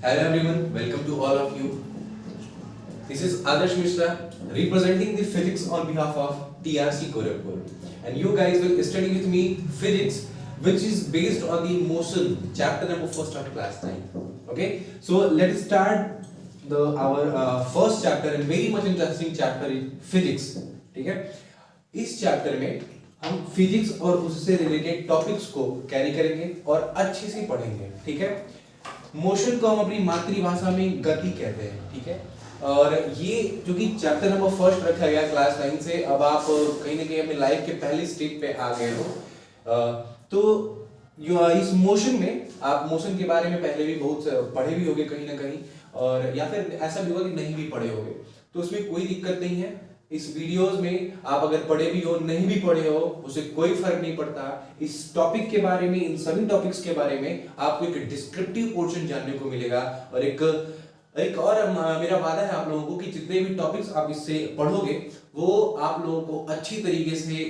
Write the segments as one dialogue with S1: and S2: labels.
S1: Hello everyone, welcome to all of you. This is Adarsh Mishra representing the physics on behalf of TRC Gorakhpur. And you guys will study with me physics which is based on the motion chapter number 1st of class 9. Okay, so let's start our first chapter and very much interesting chapter is physics. ठीक है, इस chapter में हम physics और उससे related topics को carry करेंगे और अच्छे से पढ़ेंगे. ठीक है, मोशन को हम अपनी मातृभाषा में गति कहते हैं. ठीक है, और ये जो कि चैप्टर नंबर फर्स्ट रखा गया क्लास 9 से, अब आप कहीं ना कहीं अपने लाइफ के पहले स्टेज पे आ गए हो. तो इस मोशन में आप मोशन के बारे में पहले भी बहुत पढ़े भी होंगे कहीं ना कहीं, और या फिर ऐसा भी होगा कि नहीं भी पढ़े होंगे, तो उसमें कोई दिक्कत नहीं है. इस वीडियोस में आप अगर पढ़े भी हो नहीं भी पढ़े हो उससे कोई फर्क नहीं पड़ता. इस टॉपिक के बारे में, इन सभी टॉपिक्स के बारे में आपको एक डिस्क्रिप्टिव पोर्शन जानने को मिलेगा, और एक और मेरा वादा है आप लोगों को कि जितने भी टॉपिक्स आप इससे पढ़ोगे वो आप लोगों को अच्छी तरीके से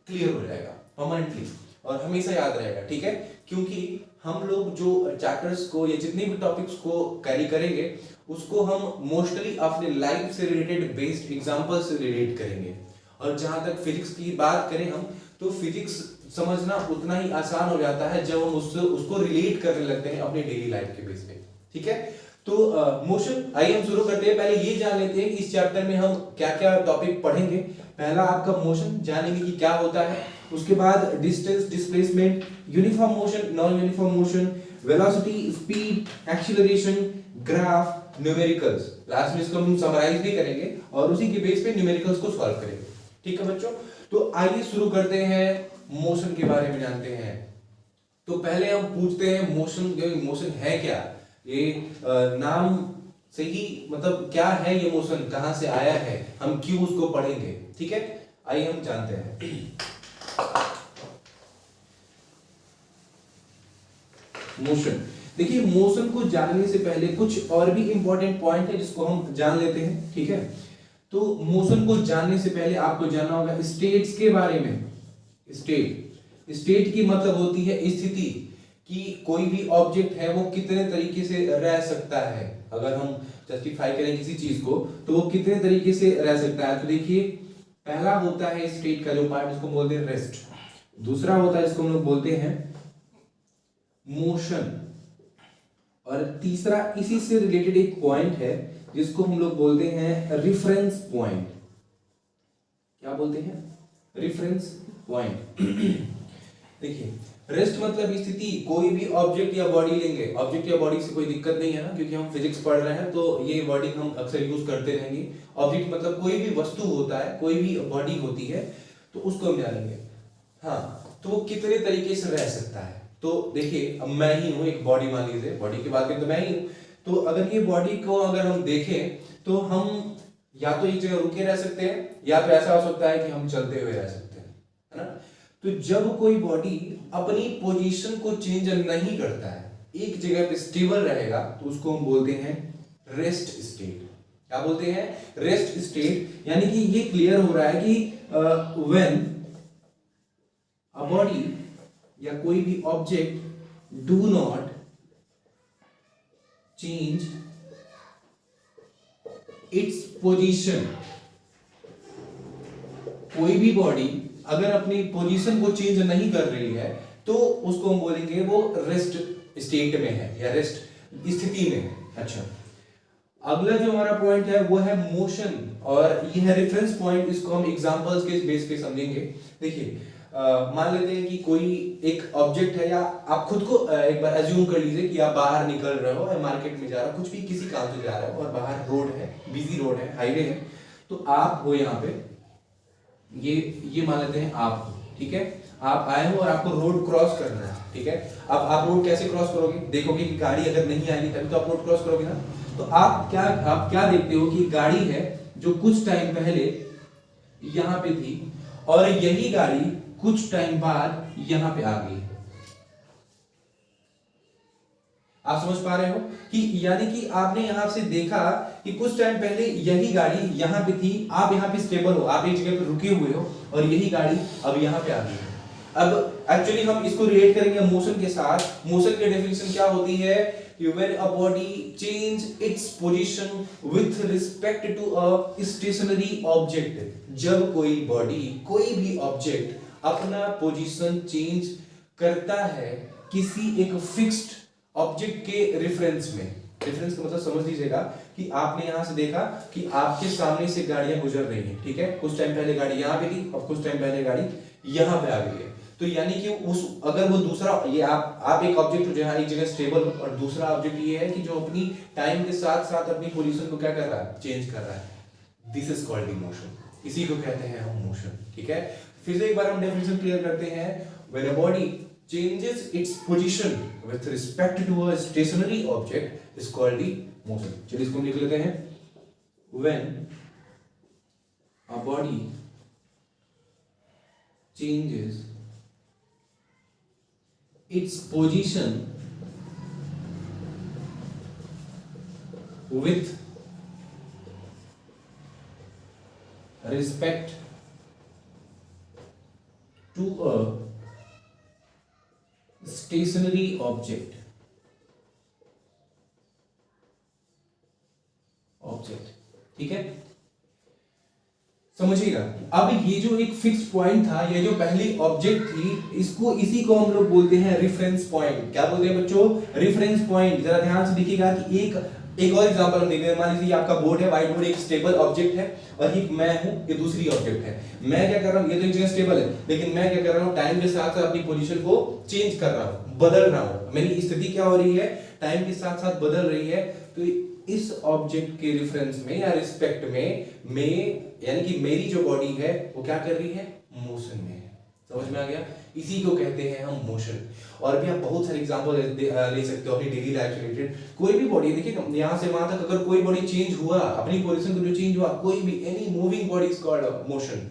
S1: क्लियर हो जाएगा परमानेंटली और हमेशा याद रहेगा. ठीक है, क्योंकि हम लोग जो चैप्टर्स को या जितने भी टॉपिक्स को कैरी करेंगे उसको हम मोस्टली अपने लाइफ से रिलेटेड बेस्ड एग्जांपल से रिलेट करेंगे. और जहां तक फिजिक्स की बात करें हम, तो फिजिक्स समझना उतना ही आसान हो जाता है जब हम उसको रिलेट करने लगते हैं अपनी डेली लाइफ के बेस पे. ठीक है, तो मोशन आइए हम शुरू करते हैं. पहले ये जान लेते हैं कि इस चैप्टर में हम क्या क्या टॉपिक पढ़ेंगे. पहला आपका मोशन जानेंगे कि क्या होता है, उसके बाद distance, displacement, uniform motion, non uniform motion, velocity, speed, acceleration, graph, numericals. Last में इसको हम समराइज भी करेंगे और उसी के बेस पे न्यूमेरिकल्स को सॉल्व करेंगे. ठीक है बच्चों, तो आइए शुरू करते हैं, मोशन के बारे में जानते हैं. तो पहले हम पूछते हैं मोशन है क्या. ये नाम से ही मतलब क्या है ये मोशन, कहां से आया है, हम क्यों उसको पढ़ेंगे. ठीक है, आइए हम जानते हैं मोशन. देखिए, मोशन को जानने से पहले कुछ और भी इंपॉर्टेंट पॉइंट है जिसको हम जान लेते हैं. ठीक है, तो मोशन को जानने से पहले आपको जानना होगा स्टेट्स के बारे में. स्टेट की मतलब होती है स्थिति, कि कोई भी ऑब्जेक्ट है वो कितने तरीके से रह सकता है. अगर हम जस्टिफाई करें किसी चीज को तो वो कितने तरीके से रह सकता है. तो देखिए, पहला होता है स्टेट का जो पार्ट जिसको बोलते हैं रेस्ट. दूसरा होता है जिसको हम लोग बोलते हैं मोशन, और तीसरा इसी से रिलेटेड एक पॉइंट है जिसको हम लोग बोलते हैं रेफरेंस पॉइंट. क्या बोलते हैं? Reference point. देखिए, रेस्ट मतलब स्थिति. कोई भी ऑब्जेक्ट या बॉडी लेंगे, ऑब्जेक्ट या बॉडी से कोई दिक्कत नहीं है ना, क्योंकि हम फिजिक्स पढ़ रहे हैं तो ये वर्डिंग हम अक्सर यूज करते रहेंगे. ऑब्जेक्ट मतलब कोई भी वस्तु होता है, कोई भी बॉडी होती है, तो उसको हम जानेंगे. हाँ, तो वो कितने तरीके से रह सकता है. तो देखिए, अब मैं ही हूं, एक बॉडी मान लीजिए, बॉडी की बात करें तो मैं ही हूं. तो अगर ये बॉडी को अगर हम देखें तो हम या तो एक जगह रुके रह सकते हैं, या तो ऐसा हो सकता है कि हम चलते हुए रह सकते हैं, है ना. तो जब कोई बॉडी अपनी पोजीशन को चेंज नहीं करता है, एक जगह पे स्टेबल रहेगा, तो उसको हम बोलते हैं रेस्ट स्टेट. क्या बोलते हैं? Rest state. यानी कि ये क्लियर हो रहा है कि व्हेन अ बॉडी या कोई भी object do not change its position. कोई भी बॉडी अगर अपनी पोजीशन को चेंज नहीं कर रही है तो उसको हम बोलेंगे वो रेस्ट स्टेट में है या रेस्ट स्थिति में है. अच्छा, अगला जो हमारा पॉइंट है वो है मोशन, और ये है रेफरेंस पॉइंट. इसको हम एग्जांपल्स के बेस पे समझेंगे. देखिए, मान लेते हैं कि कोई एक ऑब्जेक्ट है, या आप खुद को एक बार अज्यूम कर लीजिए कि आप बाहर निकल रहे हो, मार्केट में जा रहे हो, कुछ भी किसी काम से जा रहे हो और बाहर रोड है, बिजी रोड है, हाईवे है. तो आप हो यहाँ पे, ये मान लेते हैं आप हो. ठीक है, आप आए हो और आपको रोड क्रॉस करना है. ठीक है, अब आप रोड कैसे क्रॉस करोगे? देखोगे कि गाड़ी अगर नहीं आएगी तभी तो आप रोड क्रॉस करोगे ना. तो आप क्या देखते हो कि गाड़ी है जो कुछ टाइम पहले यहां पे थी और यही गाड़ी कुछ टाइम बाद यहां पे आ गई. आप समझ पा रहे हो कि यानी कि आपने यहां से देखा कि कुछ टाइम पहले यही गाड़ी यहां पे थी, आप यहां पे स्टेबल हो, आप एक जगह पे रुके हुए हो और यही गाड़ी अब यहां पे आ गई है. अब एक्चुअली हम इसको रिलेट करेंगे मोशन के साथ। मोशन की डेफिनेशन क्या होती है कि when a body change its position with respect to a stationary object. जब कोई बॉडी, कोई भी ऑब्जेक्ट अपना पोजीशन चेंज करता है किसी एक फिक्स्ड ऑब्जेक्ट के रेफरेंस में। रेफरेंस का मतलब समझ लीजिएगा कि आपने यहां से देखा कि आपके सामने से गाड़ियां गुजर रही हैं, ठीक है। कुछ टाइम पहले गाड़ी यहां पे थी और कुछ टाइम पहले गाड़ी यहां पे आ गई है। तो यानी कि उस अगर वो दूसरा, ये आप एक ऑब्जेक्ट हो जहां एक जगह स्टेबल हो, और दूसरा ऑब्जेक्ट ये है कि जो अपनी टाइम के साथ साथ अपनी पोजीशन को क्या कर रहा है, चेंज कर रहा है। दिस इज कॉल्ड मोशन, इसी को कहते हैं हम मोशन, ठीक है। फिर से एक बार हम डेफिनेशन क्लियर करते हैं। When a body changes its position with respect to a stationary object is called the motion। चलिए इसको लिख लेते हैं। When a body changes its position with respect to a stationary object, ठीक है, समझिएगा। अब ये जो एक फिक्स पॉइंट था, ये जो पहली ऑब्जेक्ट थी, इसको, इसी को हम लोग बोलते हैं रेफरेंस पॉइंट। क्या बोलते हैं बच्चों, रेफरेंस पॉइंट। जरा ध्यान से देखिएगा कि एक और एग्जांपल हम देखते हैं। मान लीजिए आपका बोर्ड है, व्हाइट बोर्ड एक स्टेबल ऑब्जेक्ट है और एक मैं हूं, ये दूसरी ऑब्जेक्ट है। मैं क्या कर रहा हूं, ये तो एक जगह स्टेबल है, लेकिन मैं क्या कर रहा हूं, टाइम के साथ साथ अपनी पोजीशन को चेंज कर रहा हूं, बदल रहा हूं। मेरी स्थिति क्या हो रही है, टाइम के साथ साथ बदल रही है। तो इस ऑब्जेक्ट के रेफरेंस में या रिस्पेक्ट में मैं, यानी कि मेरी जो बॉडी है वो क्या कर रही है, मोशन में है। समझ में आ गया, इसी को कहते हैं हम मोशन। और भी आप बहुत सारे एग्जांपल ले सकते हो अपनी डेली लाइफ से रिलेटेड। कोई भी बॉडी, देखिए यहां से वहां तक अगर कोई बॉडी चेंज हुआ, अपनी पोजीशन को जो चेंज हुआ, कोई भी any moving body is called motion.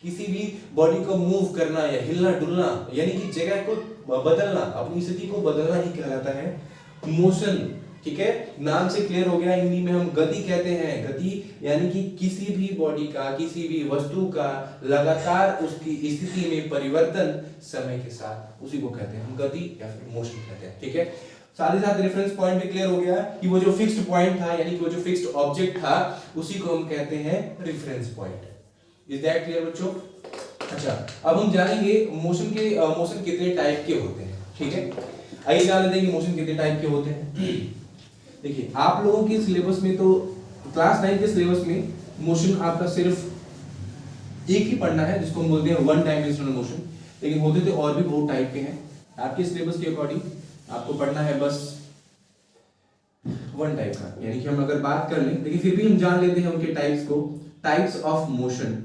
S1: किसी भी बॉडी को मूव करना या हिलना डुलना, यानी कि जगह को बदलना, अपनी स्थिति को बदलना ही कहलाता है मोशन, ठीक है। नाम से क्लियर हो गया। हिंदी में हम गति कहते हैं। गति यानी कि किसी भी बॉडी का, किसी भी वस्तु का लगातार उसकी स्थिति में परिवर्तन समय के साथ, उसी को कहते हैं हम गति या फिर मोशन कहते हैं, ठीक है। साथ ही साथ रेफरेंस पॉइंट भी क्लियर हो गया कि वो जो फिक्स्ड पॉइंट था, यानी कि वो जो फिक्स्ड ऑब्जेक्ट था, उसी को हम कहते हैं reference point. Is that clear बच्चों? अच्छा, अब हम जानेंगे मोशन कितने टाइप के होते हैं, ठीक है। आइए जान लेते हैं कि मोशन कितने टाइप के होते हैं। देखिए, आप लोगों के सिलेबस में तो क्लास 9 के सिलेबस में मोशन आपका सिर्फ एक ही पढ़ना है, जिसको हम बोलते हैं वन डायमेंशनल मोशन। लेकिन होते तो और भी बहुत टाइप के हैं। आपके सिलेबस के अकॉर्डिंग आपको पढ़ना है बस वन टाइप का। यानी कि हम अगर बात कर लें, लेकिन फिर भी हम जान लेते हैं उनके टाइप्स को। टाइप्स ऑफ मोशन,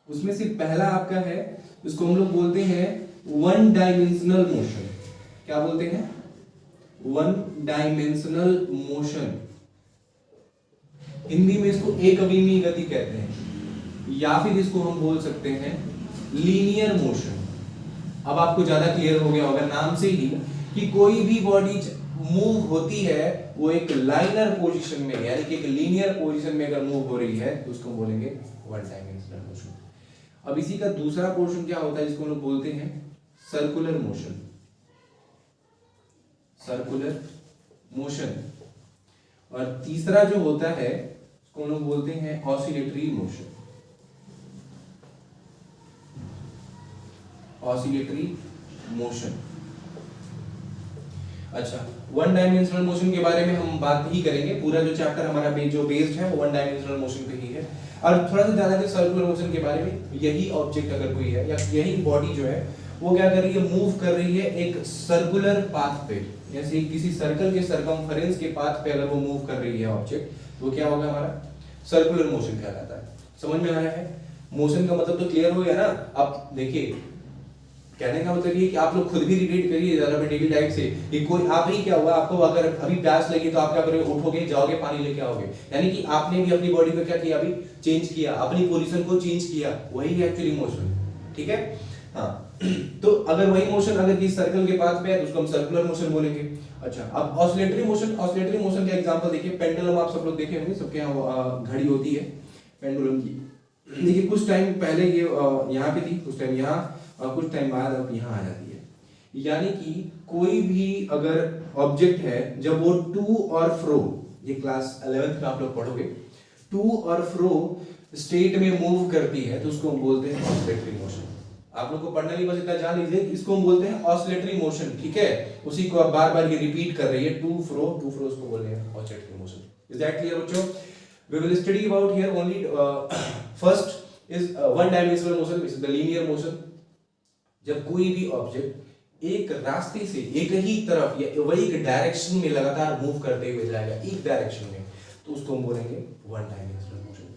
S1: उसमें से पहला आपका है, इसको हम लोग बोलते हैं वन डायमेंशनल मोशन। क्या बोलते हैं? One dimensional motion. हिंदी में इसको एक अविमीय गति कहते हैं, या फिर इसको हम बोल सकते हैं लीनियर मोशन। अब आपको ज्यादा क्लियर हो गया होगा नाम से ही कि कोई भी बॉडी मूव होती है वो एक लाइनर पोजीशन में, यानी कि एक लीनियर पोजीशन में अगर मूव हो रही है तो उसको बोलेंगे वन डायमेंशनल मोशन। अब इसी का दूसरा पोर्शन क्या होता है, जिसको हम लोग बोलते हैं सर्कुलर मोशन। Circular motion. और तीसरा जो होता है उसको हम लोग बोलते हैं ऑसिलेटरी मोशन। Oscillatory motion. अच्छा, वन डायमेंशनल मोशन के बारे में हम बात ही करेंगे। पूरा जो चैप्टर हमारा जो बेस्ड है वो वन डायमेंशनल मोशन पे ही है। और थोड़ा सा जाना है सर्कुलर मोशन के बारे में। यही ऑब्जेक्ट अगर कोई है या यही बॉडी जो है वो क्या कर रही है, मूव कर रही है एक सर्कुलर पाथ पे, जैसे किसी सर्कल के सरकमफेरेंस के पाथ पे अगर वो मूव कर रही है ऑब्जेक्ट, तो क्या होगा, हमारा सर्कुलर मोशन कहलाता है। समझ में आ रहा है? मोशन का मतलब तो क्लियर हो गया ना। अब देखिए, कहने का मतलब ये कि आप लोग खुद भी रिलेट करिए जरा डेली लाइफ से कि कोई आप ही क्या हुआ, आपको अगर अभी प्यास लगी तो आप क्या करोगे, उठोगे, जाओगे, पानी लेके आओगे। यानी कि आपने भी अपनी बॉडी को क्या किया, अभी चेंज किया, अपनी पोजीशन को चेंज किया, वही है एक्चुअली मोशन, ठीक है। हाँ, तो अगर वही मोशन अगर किसी सर्कल के पास पे है तो उसको हम सर्कुलर मोशन बोलेंगे। अच्छा, अब ऑसिलेटरी मोशन। ऑसिलेटरी मोशन का एग्जांपल देखिए, पेंडुलम आप सब लोग देखे होंगे, सबके यहाँ घड़ी होती है पेंडुलम की।
S2: देखिए कुछ टाइम पहले ये यहाँ पे थी, कुछ टाइम यहाँ, और कुछ टाइम बाद अब यहाँ आ जाती है। यानी कि कोई भी अगर ऑब्जेक्ट है जब वो टू और फ्रो, ये क्लास 11th में आप लोग पढ़ोगे, टू और फ्रो स्टेट में मूव करती है तो उसको हम बोलते हैं ऑसिलेटरी मोशन। आप लोग को पढ़ना नहीं, बस इतना जान लीजिए इसको हम बोलते हैं ऑसिलेटरी मोशन, ठीक है। उसी को आप बार बार ये रिपीट कर रही है, टू फ्रो उसको बोल रहे हैं oscillatory motion. Is that clear बच्चों? We will study about here only first is one dimensional motion, which is the linear motion. जब कोई भी ऑब्जेक्ट एक रास्ते से एक ही तरफ या वही एक डायरेक्शन में लगातार मूव करते हुए जाएगा, एक डायरेक्शन में, तो उसको हम बोलेंगे one dimensional motion.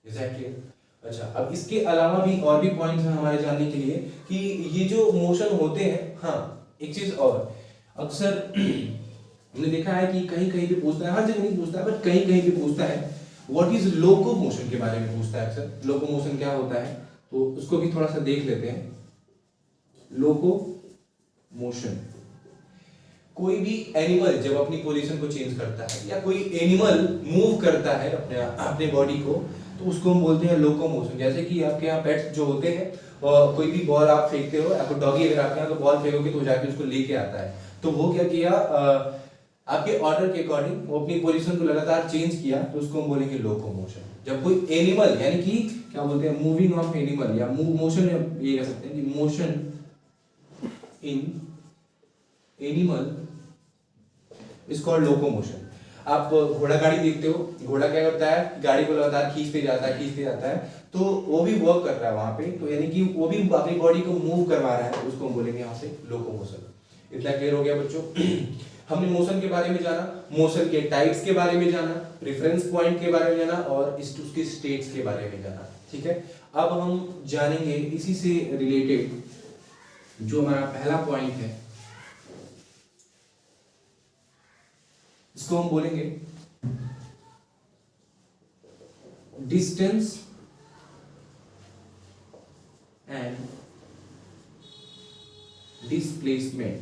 S2: Is that clear? अच्छा, अब इसके अलावा भी और भी पॉइंट्स हैं हमारे जानने के लिए कि ये जो मोशन होते हैं, हाँ एक चीज और, अक्सर हमने देखा है कि कहीं कहीं पे पूछता है, हर जगह नहीं पूछता है बट कहीं कहीं पे पूछता है, व्हाट इज लोकोमोशन के बारे में पूछता है अक्सर। लोकोमोशन क्या होता है, तो उसको भी थोड़ा सा देख लेते हैं। लोकोमोशन, कोई भी एनिमल जब अपनी पोजीशन को चेंज करता है या कोई एनिमल मूव करता है अपने बॉडी को, तो उसको हम बोलते हैं लोकोमोशन। जैसे कि आपके यहाँ पेट्स जो होते हैं, कोई भी बॉल आप फेंकते हो, आपको डॉगी अगर आपके यहाँ तो बॉल फेंकोगे तो जाके उसको लेके आता है, तो वो क्या किया, आपके ऑर्डर के अकॉर्डिंग वो अपनी पोजीशन को लगातार चेंज किया, तो उसको हम बोलेंगे लोकोमोशन। जब कोई एनिमल, यानी कि क्या बोलते हैं, मूविंग ऑफ एनिमल या मोशन, ये कह सकते हैं कि motion in animal is called locomotion. आप घोड़ा गाड़ी देखते हो, घोड़ा क्या करता है, गाड़ी को लगातार खींचते जाता है, तो वो भी वर्क कर रहा है वहां पे, तो यानी कि वो भी अपनी बॉडी को मूव करवा रहा है, तो उसको हम बोलेंगे यहाँ से लोकोमोशन। इतना क्लियर हो गया बच्चों? हमने मोशन के बारे में जाना, मोशन के टाइप्स के बारे में जाना, रेफरेंस पॉइंट के बारे में जाना और उसके स्टेट्स के बारे में जाना, ठीक है। अब हम जानेंगे इसी से रिलेटेड जो हमारा पहला पॉइंट है, इसको हम बोलेंगे डिस्टेंस एंड डिस्प्लेसमेंट।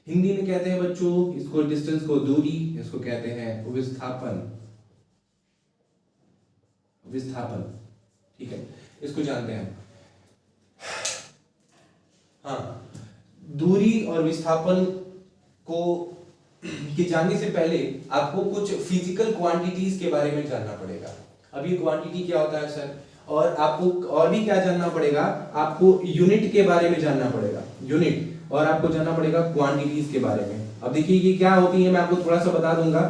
S2: हिंदी में कहते हैं बच्चों इसको, डिस्टेंस को दूरी, इसको कहते हैं विस्थापन, ठीक है, इसको जानते हैं हम। हाँ, दूरी और विस्थापन को कि जानने से पहले आपको कुछ फिजिकल क्वांटिटीज के बारे में जानना पड़ेगा। अब ये क्वांटिटी क्या होता है सर, और आपको और भी क्या जानना पड़ेगा, आपको यूनिट के बारे में जानना पड़ेगा, यूनिट, और आपको जानना पड़ेगा क्वांटिटीज के बारे में। अब देखिए ये क्या होती है, मैं आपको थोड़ा सा बता दूंगा।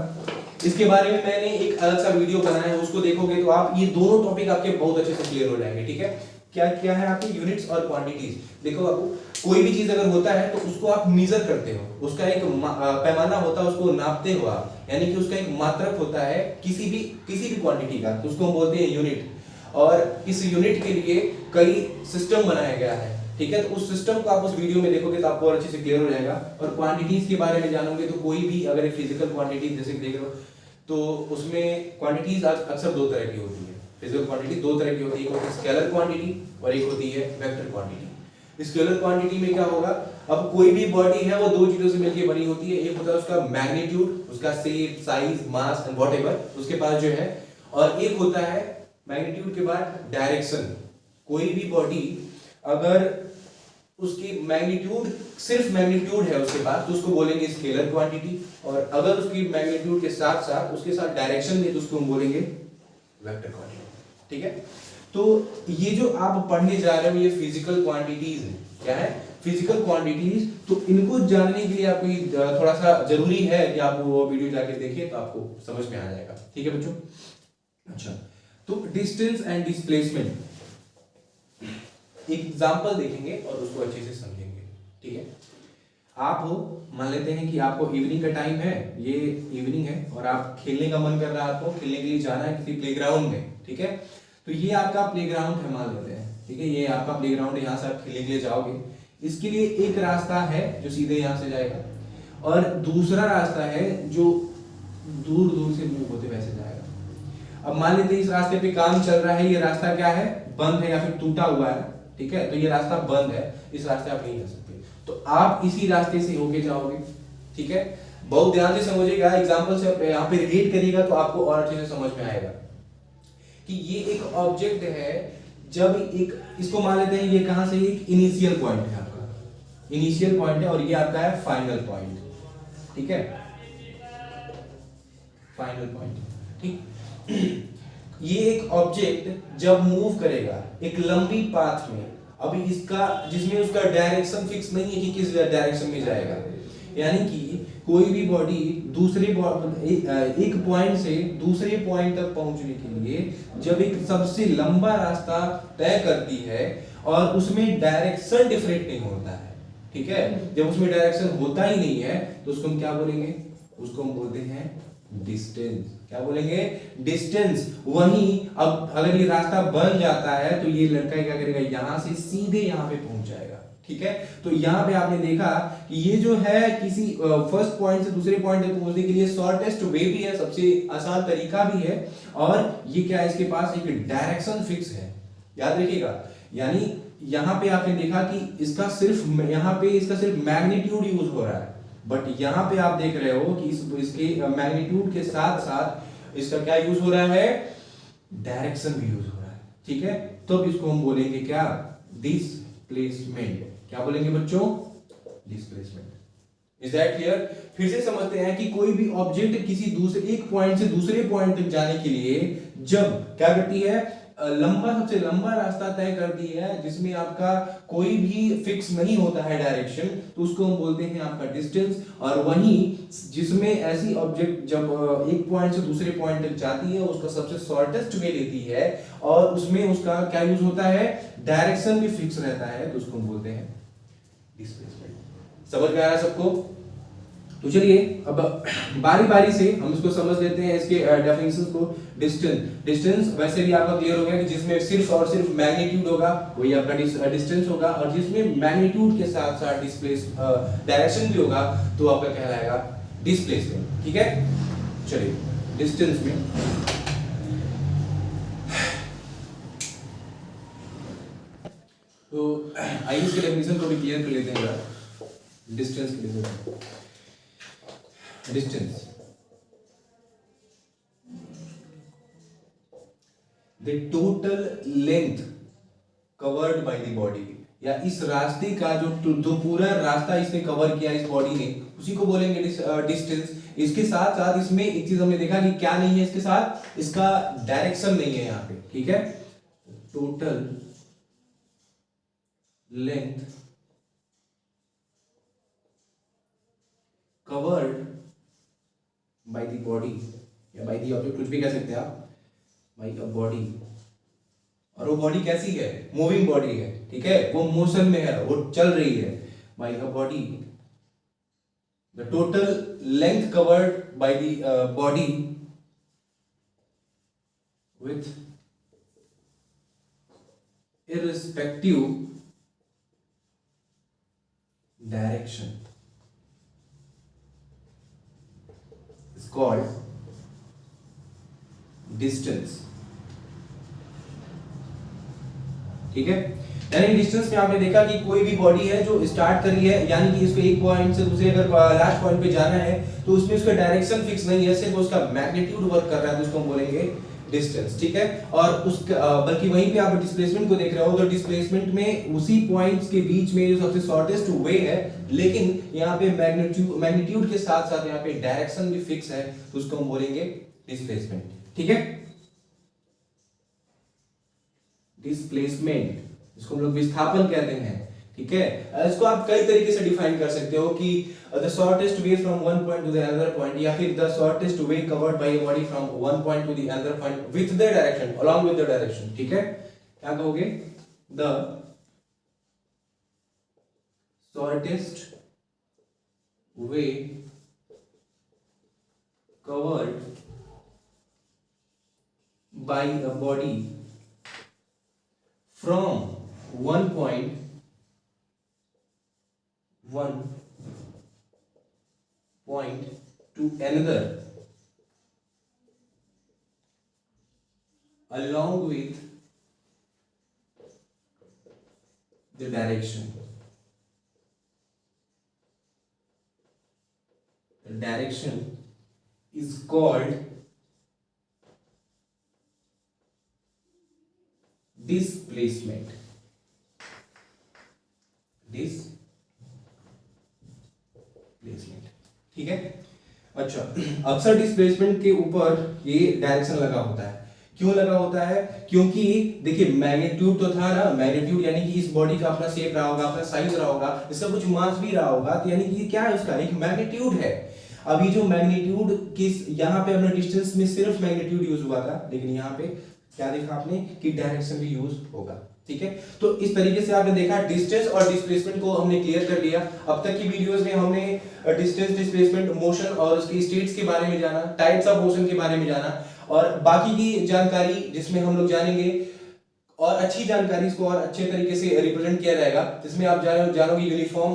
S2: इसके बारे में मैंने एक अलग सा वीडियो बनाया है, उसको देखोगे तो आप ये दोनों टॉपिक आपके बहुत अच्छे से क्लियर हो जाएंगे, ठीक है। क्या क्या है आपके यूनिट्स और क्वांटिटीज। देखो बाबू, कोई भी चीज अगर होता है तो उसको आप मेजर करते हो, उसका एक पैमाना होता है, उसको नापते हो आप, यानी कि उसका एक मात्रक होता है किसी भी क्वांटिटी का, तो उसको हम बोलते हैं यूनिट। और इस यूनिट के लिए कई सिस्टम बनाया गया है, ठीक है। तो उस सिस्टम को आप उस वीडियो में देखोगे तो आपको और अच्छे से क्लियर हो जाएगा। और क्वांटिटीज के बारे में जानोगे तो कोई भी अगर एक फिजिकल क्वांटिटी जैसे देख रहे हो, तो उसमें क्वांटिटीज अक्सर दो तरह की होती है। फिजिकल क्वांटिटी दो तरह की होती है, एक होती है स्केलर क्वांटिटी और एक होती है वेक्टर क्वांटिटी। स्केलर क्वांटिटी में क्या होगा, अब कोई भी बॉडी है वो दो चीजों से मिलकर बनी होती है, एक होता है उसका मैग्नीट्यूड, उसका shape, size, mass and whatever उसके पास जो है, और एक होता है मैग्नीट्यूड के बाद डायरेक्शन। कोई भी बॉडी अगर उसकी मैग्नीट्यूड, सिर्फ मैग्नीट्यूड है उसके पास, तो उसको बोलेंगे स्केलर क्वांटिटी, और अगर उसकी मैग्नीट्यूड के साथ साथ उसके साथ डायरेक्शन भी, तो उसको हम बोलेंगे वेक्टर क्वांटिटी, ठीक है। तो ये जो आप पढ़ने जा रहे हो ये फिजिकल क्वांटिटीज है, क्या है, फिजिकल क्वांटिटीज। तो इनको जानने के लिए आपको थोड़ा सा जरूरी है कि आप वो वीडियो जाके देखिए, तो आपको समझ में आ जाएगा, ठीक है बच्चों। अच्छा, तो डिस्टेंस एंड डिस्प्लेसमेंट, एग्जाम्पल देखेंगे और उसको अच्छे से समझेंगे, ठीक है। आप हो, मान लेते हैं कि आपको इवनिंग का टाइम है, ये इवनिंग है और आप खेलने का मन कर रहा है, आपको खेलने के लिए जाना है किसी प्लेग्राउंड में, ठीक है। तो ये आपका प्लेग्राउंड है, मान लेते हैं, ठीक है, ये आपका प्लेग्राउंड है, यहाँ से आप खेलने के लिए जाओगे। इसके लिए एक रास्ता है जो सीधे यहाँ से जाएगा, और दूसरा रास्ता है जो दूर दूर से मूव होते वैसे जाएगा। अब मान लेते हैं इस रास्ते पे काम चल रहा है, ये रास्ता क्या है, बंद है या फिर टूटा हुआ है, ठीक है, तो ये रास्ता बंद है, इस रास्ते आप नहीं जा सकते, तो आप इसी रास्ते से होके जाओगे, ठीक है। बहुत ध्यान से समझिएगा, एग्जांपल से यहाँ पे रिलेट करिएगा तो आपको और अच्छे से समझ में आएगा कि ये एक ऑब्जेक्ट है, जब एक इसको मान लेते हैं, ये कहां से एक इनिशियल पॉइंट है, आपका इनिशियल पॉइंट है और ये आपका है फाइनल पॉइंट, ठीक है, फाइनल पॉइंट, ठीक। ये एक ऑब्जेक्ट जब मूव करेगा एक लंबी पाथ में, अभी इसका जिसमें उसका डायरेक्शन फिक्स नहीं है कि किस डायरेक्शन में जाएगा, यानी कि कोई भी बॉडी एक पॉइंट से दूसरे पॉइंट तक पहुंचने के लिए जब एक सबसे लंबा रास्ता तय करती है और उसमें डायरेक्शन डिफरेंट नहीं होता है, ठीक है, जब उसमें डायरेक्शन होता ही नहीं है तो उसको हम क्या बोलेंगे, उसको हम बोलते हैं डिस्टेंस। क्या बोलेंगे, डिस्टेंस। वहीं अब अगर ये रास्ता बन जाता है तो ये लड़का क्या करेगा, यहां से सीधे यहां पे पहुंच जाएगा, ठीक है। तो यहां पे आपने देखा कि ये जो है किसी फर्स्ट पॉइंट से दूसरे पॉइंट तक पहुंचने के लिए शॉर्टेस्ट वे भी है, सबसे आसान तरीका भी है, और ये क्या है, इसके पास एक डायरेक्शन फिक्स है, याद रखिएगा। यानी यहां पे आपने देखा कि इसका सिर्फ मैग्नीट्यूड यूज हो रहा है, बट यहां पे आप देख रहे हो कि इसके मैग्नीट्यूड के साथ साथ इसका क्या यूज हो रहा है, डायरेक्शन भी यूज हो रहा है, ठीक है। तो इसको हम बोलेंगे क्या, डिस्प्लेसमेंट। क्या बोलेंगे बच्चों, डिस्प्लेसमेंट। Is that clear? फिर से समझते हैं कि कोई भी ऑब्जेक्ट किसी दूसरे एक पॉइंट से दूसरे पॉइंट तक जाने के लिए जब क्या करती है, सबसे लंबा रास्ता तय करती है जिसमें आपका कोई भी फिक्स नहीं होता है डायरेक्शन, तो उसको हम बोलते हैं आपका डिस्टेंस। और वहीं जिसमें ऐसी ऑब्जेक्ट जब एक पॉइंट से दूसरे पॉइंट तक जाती है उसका सबसे शॉर्टेस्ट वे लेती है और उसमें उसका क्या यूज होता है, डायरेक्शन भी फिक्स रहता है, तो उसको हम बोलते हैं डिस्प्लेसमेंट। समझ में आया सबको? तो चलिए अब बारी बारी से हम इसको समझ लेते हैं, इसके डेफिनेशंस को। डिस्टेंस वैसे भी आपका क्लियर हो गया कि जिसमें सिर्फ और सिर्फ मैग्नीट्यूड होगा वही आपका डिस्टेंस होगा, और जिसमें मैग्नीट्यूड के साथ साथ डिस्प्लेस डायरेक्शन भी होगा तो आपका कहलाएगा डिस्प्लेसमेंट, ठीक है। चलिए डिस्टेंस में तो आइए इसके डेफिनेशन को भी क्लियर कर लेते हैं। डिस्टेंस के लिए distance, the total length covered by the body, या इस रास्ते का जो पूरा रास्ता इसने कवर किया इस बॉडी ने, उसी को बोलेंगे डिस्टेंस। इसके साथ साथ इसमें एक चीज हमने देखा कि क्या नहीं है, इसके साथ इसका डायरेक्शन नहीं है यहाँ पे, ठीक है। Total length covered by the body या बाय द ऑब्जेक्ट, कुछ भी कह सकते हैं आप, बाय अ बॉडी। और वो बॉडी कैसी है, मूविंग बॉडी है, ठीक है, वो मोशन में है, वो चल रही है। By a body, the total length covered by the body with irrespective direction is called distance, ठीक है। यानी डिस्टेंस में आपने देखा कि कोई भी बॉडी है जो स्टार्ट कर रही है, यानी कि इसको एक पॉइंट से दूसरे अगर लास्ट पॉइंट पे जाना है तो उसमें उसका डायरेक्शन फिक्स नहीं है, सिर्फ उसका मैग्नीट्यूड वर्क कर रहा है, तो उसको हम बोलेंगे डिस्टेंस, ठीक है। और उसका बल्कि वहीं पे आप डिस्प्लेसमेंट को देख रहे हो तो डिस्प्लेसमेंट में उसी पॉइंट्स के बीच में जो सबसे शॉर्टेस्ट वे है, लेकिन यहाँ पे मैग्नीट्यूड के साथ साथ यहाँ पे डायरेक्शन भी फिक्स है, तो उसको हम बोलेंगे डिस्प्लेसमेंट, ठीक है। डिस्प्लेसमेंट, इसको हम लोग विस्थापन कहते हैं, ठीक है। इसको आप कई तरीके से डिफाइन कर सकते हो कि the shortest way from one point two the another point, या फिर the shortest way covered by a body from one point two the another point with the direction, along with the direction, ठीक है। क्या कहोगे, the shortest way covered by a body from one point to another along with the direction. The direction is called displacement, ठीक है। अच्छा, अक्सर displacement के ऊपर ये डायरेक्शन लगा होता है। क्यों लगा होता है? क्योंकि देखिए मैग्नीट्यूड तो था ना, मैग्नीट्यूड यानी कि इस बॉडी का अपना शेप रहा होगा, अपना साइज रहा होगा, इसका कुछ मास भी रहा होगा, तो यानी कि ये क्या है, उसका एक मैग्नीट्यूड है। अभी जो मैग्नीट्यूड किस, यहाँ पे हमने डिस्टेंस में सिर्फ मैग्नीट्यूड यूज हुआ था, लेकिन यहाँ पे क्या देखा आपने कि डायरेक्शन भी यूज होगा, ठीक है। तो इस तरीके से आपने देखा डिस्टेंस और डिस्प्लेसमेंट को हमने क्लियर कर लिया। अब तक की वीडियोस में हमने डिस्टेंस, डिस्प्लेसमेंट, मोशन और उसके स्टेट्स के बारे में जाना, टाइप्स ऑफ मोशन के बारे में जाना, और बाकी की जानकारी जिसमें हम लोग जानेंगे और अच्छी जानकारी इसको और अच्छे तरीके से रिप्रेजेंट किया जाएगा, जिसमें आप जानोगे uniform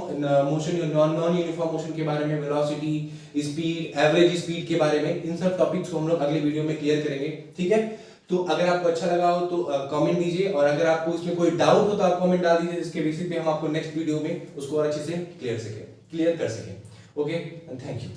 S2: motion, non uniform motion के बारे में, वेलोसिटी, स्पीड, एवरेज स्पीड के बारे में। इन सब टॉपिक्स को हम लोग अगले वीडियो में क्लियर करेंगे, ठीक है। तो अगर आपको अच्छा लगा हो तो कमेंट दीजिए, और अगर आपको इसमें कोई डाउट हो तो आप कमेंट डाल दीजिए, इसके बेसिस पे हम आपको नेक्स्ट वीडियो में उसको और अच्छे से क्लियर कर सकें। Okay, and thank you.